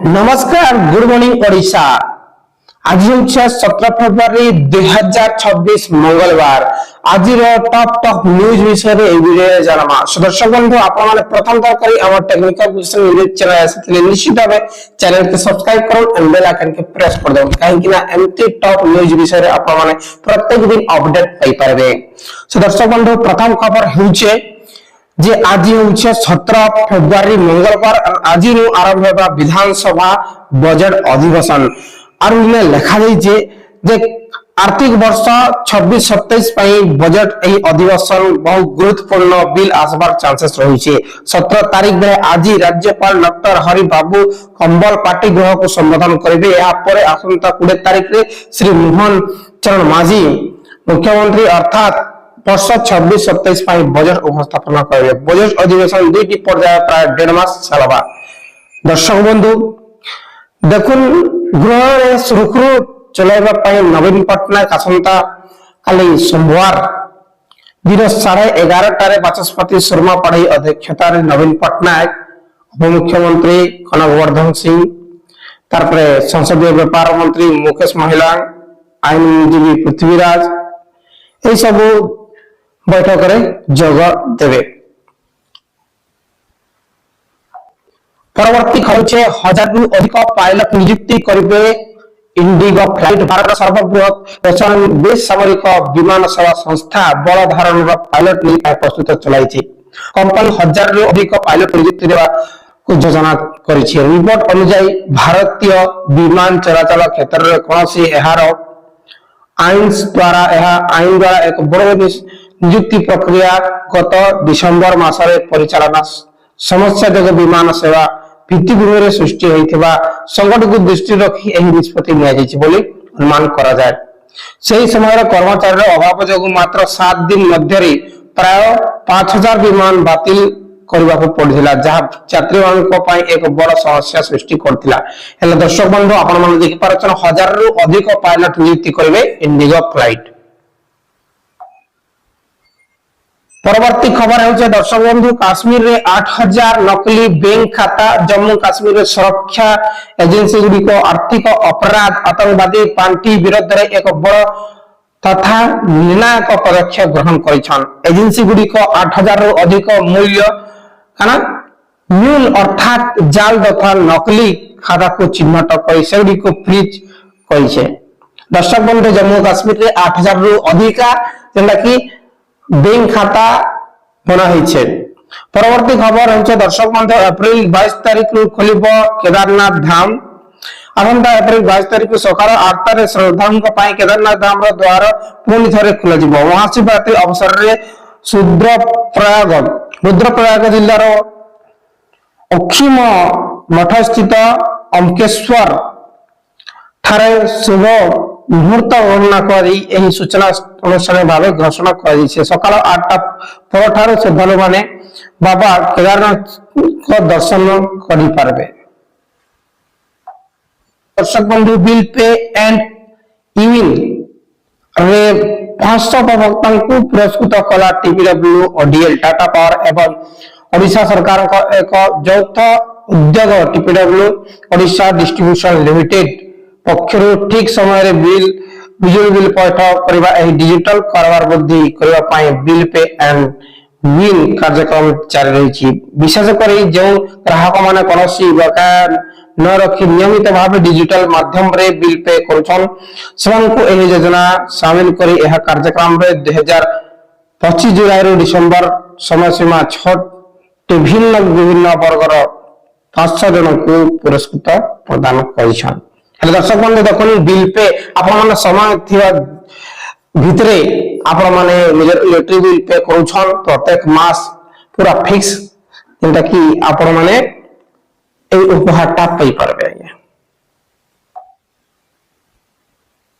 नमस्कार good morning Odisha. आज हूँ 17 फेब्रुआरी 2026 मंगलवार। आज टॉप न्यूज विषय रे वीडियो जानमा। दर्शक बंधु आपण माने प्रथम तक करी हमर टेक्निकल क्वेश्चन न्यूज चैनल आसे निश्चित भाबे चैनल के सब्सक्राइब करो एंड बेल आइकन के प्रेस कर दो काहे कि ना एमटी टॉप न्यूज विषय रे आपण माने प्रत्येक दिन अपडेट पाई परबे। दर्शक बंधु प्रथम खबर होउचे जे आज होउछे 17 फेब्रुआरी मंगलवार। आज आरंभ होगा विधानसभा बजट अधिवेशन और में लिखा जे आर्थिक वर्ष 26-27 बजट यही अधिवेशन बहुत गुरुत्वपूर्ण बिल आसबार चांसेस रही। 17 तारीख में आज राज्यपाल डॉक्टर हरिबाबू कंबल पार्टी गृह को संबोधन करेंगे। आसंता 20 तारीख में श्री मोहन चरण माझी मुख्यमंत्री अर्थात वर्ष 26-27 बजट उपस्थापना करेंगे। बजट अधिवेशन दुईटी पर्याय प्राय 1.5 मास चलवा। दर्शक बंधु देखुन गृह सुरखुरु चलाइबा पई नवीन पटनायक आसंता काली सोमवार दिन 11:30 बाचस्पति शर्मा पढ़ई अध्यक्षता नवीन पटनायक उपमुख्यमंत्री कनकवर्धन सिंह तारपरे संसदीय व्यापार मंत्री मुकेश महिला आईनजीवी पृथ्वीराज यही सब बैठक में जोग देवे। परवर्ती खबर 1000 रु अधिक पायलट नियुक्ति करेंगे इंडिगो फ्लाइट। भारत सर्वबृहत बेसामरिक विमान सेवा संस्था बड़ धारण पायलट नहीं प्रस्तुत चलाई। कंपनी 1000 रु अधिक पायलट नियुक्ति देवा को योजना करिछि। रिपोर्ट अनुसार भारतीय विमान चलाचल क्षेत्र में कौन सी आईन द्वारा एक बड़ नियुक्ति प्रक्रिया गत डिसेम्बर मासरे परिचालना समस्या जग विमान सेवा भित्तिभूमि सृष्टि होइथिबा संकट को दृष्टि रखी एही निष्पत्ति लिया जायछि बोली अनुमान करा जाय। सही समय कर्मचारी अभाव जग मात्र 7 दिन मध्य प्राय 5000 विमान बातिल करबा को पड़िला जहां यात्री मानक पई एक बड़ समस्या सृष्टि करथिला। हेले दर्शक बंधु आपण मन देखि पारछन 1000 रु अधिक पायलट नियुक्ति करबे इंडिगो फ्लाइट। परवर्ती खबर है दर्शक बंधु काश्मीर रे 8000 नकली बैंक खाता। जम्मू काश्मीर रे सुरक्षा एजेंसी गुडी को आर्थिक अपराध आतंकवादी पांठी विरुद्ध रे एक बड़ तथा निर्णायक पदक्षेप ग्रहण करिछन। एजेंसी गुडी को 8000 रु अधिक मूल्य काना मूल अर्थात जाल तथा नकली खाता को चिन्हट करि सेगुडी को फ्रीज करिछे। दर्शक बंधु जम्मू काश्मीर रे 8000 रु अधिका जेंदा कि बैंक खाता बना है। परवर्ती खबर है दर्शक बंधु अप्रैल 22 तारीख को खोलिब केदारनाथ धाम। आसंता अप्रैल 22 तारीख को सकाल 8 श्रद्धालु केदारनाथ धाम द्वार पुणी थे खोल महाशिवरात्रि अवसर में रुद्रप्रयाग जिलार अक्षिम मठ स्थित अमकेश्वर ठारे शुभ मुहूर्त गणना कर सूचना अनुसार भाव घोषणा कर सकाल 8टा पर श्रद्धालु माने बाबा केदारनाथ को दर्शन करें। दर्शक बंधु बिल पे एंड इविन रे 500 उपभोक्ता को पुरस्कृत कला टीपीडब्ल्यू ओडीएल टाटा पावर एवं ओडिशा सरकार का एक यौथ उद्योग टीपीडब्ल्यू ओडिशा डिस्ट्रीब्यूशन लिमिटेड पक्षरु ठीक समय बिल बिजुली बिल पैठ करबा एही डिजिटल कारबार वृद्धि करबा पाए बिल पे एंड विन कार्यक्रम जारी रही। विशेषकर जो ग्राहक माने कोनोसी बकाया न रखी नियमित भाव डिजिटल माध्यम रे बिल पे करूछन समान को एही योजना शामिल करी एहा कार्यक्रम रे 2025 जुलाई रो डिसेंबर समय सीमा 6 विभिन्न वर्गर 500 जन को पुरस्कृत प्रदान करिछन। दर्शक बंधु देखो बिल पे आपण समय भितरे आपण माने निजर इलेक्ट्रिक बिल पे करूछन प्रत्येक मास पूरा फिक्स जेंटा कि आपण माने ए उपहारटा पई परबे।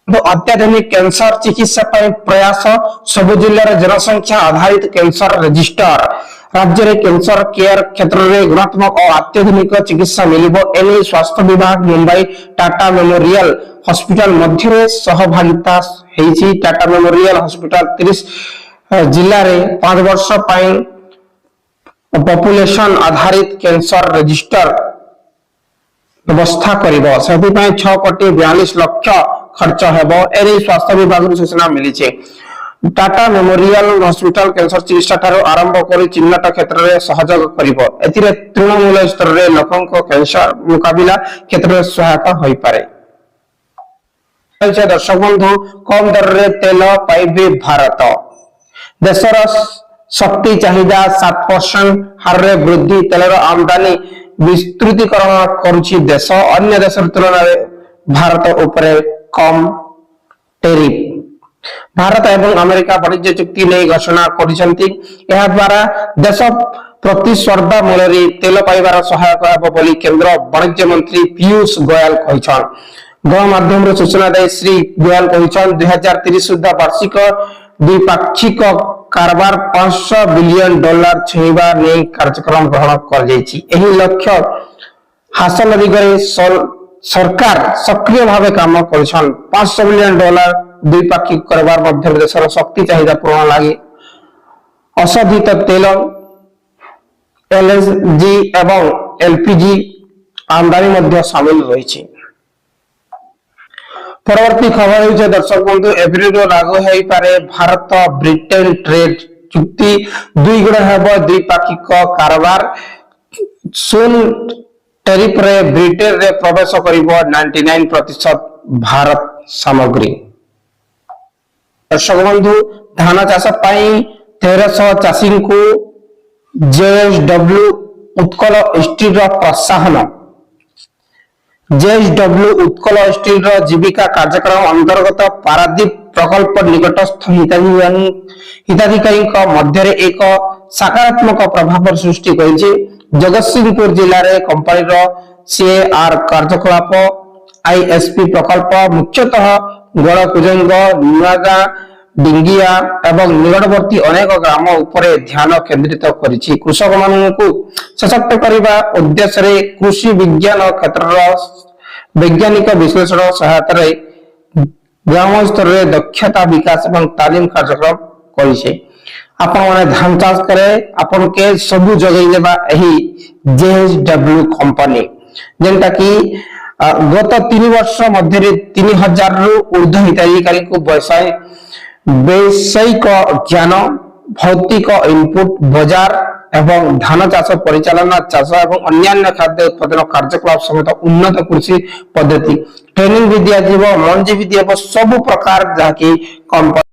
तो अत्याधुनिक कैंसर चिकित्सा पर प्रयास सब जिले में जनसंख्या आधारित कैंसर रजिस्टर राज्य में कैंसर केयर क्षेत्र में गुणात्मक और अत्याधुनिक चिकित्सा मिलिबो एने स्वास्थ्य विभाग मुंबई टाटा मेमोरियल हॉस्पिटल मध्य सहभागिता हेछि। टाटा मेमोरियल हॉस्पिटल 30 जिल्ला रे 5 वर्ष पॉपुलेशन आधारित कैंसर रजिस्टर ବ୍ୟବସ୍ଥା କରିବ। ସେଥିପାଇଁ 6,42,00,000 ଖର୍ଚ୍ଚ ହେବ। ଏନେଇ ସ୍ୱାସ୍ଥ୍ୟ ବିଭାଗରୁ ସୂଚନା ମିଳିଛି। टाटा मेमोरियल हॉस्पिटल कैंसर चिकित्सा ठारू आरंभ कर चिन्हट क्षेत्र में सहयोग करिब। एथिरे तृणमूल स्तर रे लोकंक कैंसर मुकाबिला क्षेत्र में सहायता होई पारे। दर्शक बंधु कम दर रे तेल पाइबे भारत। देशर शक्ति चाहिदा 7% हार रे वृद्धि। तेलर आमदानी विस्तृतीकरण करुछि देश। अन्य देश तुलना रे भारत उपरे कम टेरिफ। भारत एवं अमेरिका वाणिज्य चुक्ति नहीं घोषणा करिसेंती। एहा द्वारा देश प्रतिस्पर्धा मूल्य तेल पाइबार सहायक हेब बोली केंद्र वाणिज्य मंत्री पीयूष गोयल कहिछन। गणमाध्यम रे सूचना दे श्री गोयल कहिछन 2030 सुधा वार्षिक द्विपाक्षिक कारबार $500 बिलियन छुइबा नै कार्यक्रम ग्रहण कर जायछि। एही लक्ष्य हासिल दिगरे सरकार सक्रिय भाव काम करिछन। $500 बिलियन द्विपाक्षिक कारोबार मध्य देशर शक्ति चाहिदा पूर्ण लागि अशोधित तेल एलएनजी एवं एलपीजी आमदानी मध्य शामिल रही। परवर्ती खबर है दर्शक बंधु एप्रिल लागू हो पारे भारत ब्रिटेन ट्रेड चुक्ति 2 गुण हेब द्विपाक्षिक कारोबार। सुन टैरिफ रे ब्रिटेन रे प्रवेश करिबो 99% भारत सामग्री। दर्शक बंधु धान चाष 1300 चाषी को जेएसडब्ल्यू उत्कल स्टील प्रोत्साहन। जेएसडब्ल्यू उत्कल स्टील जीविका कार्यक्रम अंतर्गत पारादीप प्रकल्प निकटस्थ हिताधिकारी मध्य एक सकारात्मक प्रभाव सृष्टि करिछि। जगतसिंहपुर जिले में कंपनी सीएआर कार्यकलाप आईएसपी प्रकल्प मुख्यतः गड़कुजंग नुआगा डिंगिया एवं निकटवर्ती अनेक ग्राम उपरे ध्यान केंद्रित करिछि। कृषक मानकु सशक्त करबा उद्देश्य रे कृषि विज्ञान क्षेत्र वैज्ञानिक विश्लेषण सहायता रे ग्राम स्तर रे दक्षता विकास एवं तालीम कार्यक्रम करिছে। आपण माने धान चाष करे आपण के सब जगह देबा एही जेएसडब्ल्यू कंपनी जेंटा की गत 3 वर्ष मध्य 3000 रु ऊर्ध्व हिताधिकारी को वैषयिक ज्ञान भौतिक इनपुट बाजार एवं धान चाष परिचालना चाष एवं अन्य खाद्य उत्पादन कार्यकलाप समेत उन्नत कृषि पद्धति ट्रेनिंग भी दिया जीव मंजी भी दिया सब प्रकार जहाँकि कंपनी